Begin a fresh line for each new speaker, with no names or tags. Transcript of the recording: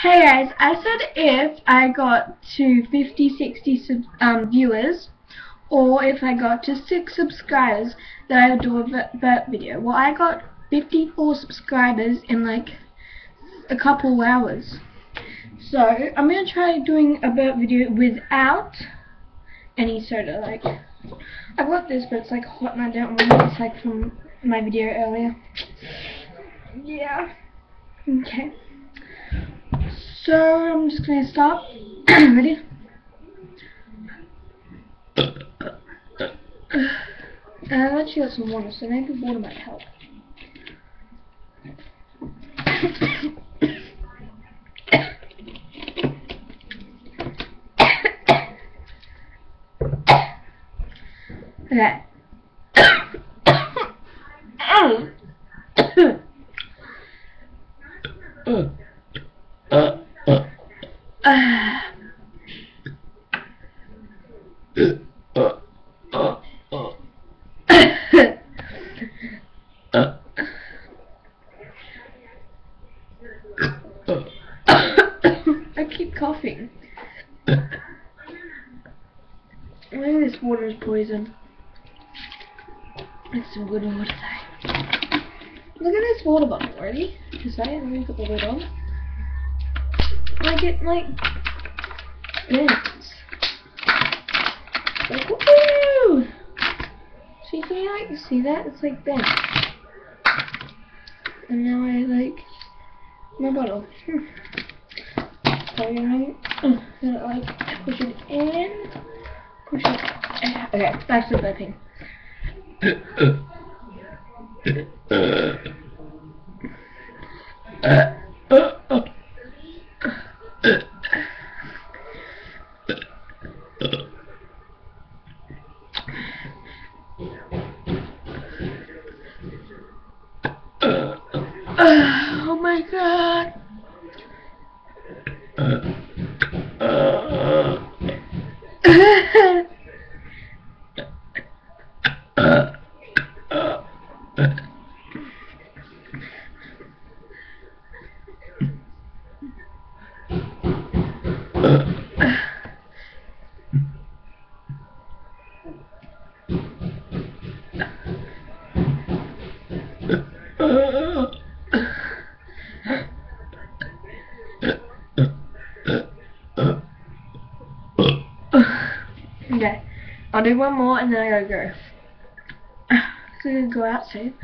Hey guys, I said if I got to 50-60 viewers, or if I got to 6 subscribers, that I would do a burp video. Well, I got 54 subscribers in like a couple hours. So, I'm going to try doing a burp video without any soda. Like, I've got this, but it's like hot and I don't want it. It's like from my video earlier. Yeah. Okay. So I'm just gonna start. Ready? I've actually got some water, so maybe water might help. Okay. I keep coughing. Maybe this water is poison. It's some good water though. Look at this water bottle already. Just say it and then put the lid on. Like it like bends. Like woo! So can you like see that? It's like bent. And now I like my bottle. So you know, like push it in, push it. Okay, back to burping. Oh my god. Okay, I'll do one more and then I gotta go. So I'm gonna go out soon.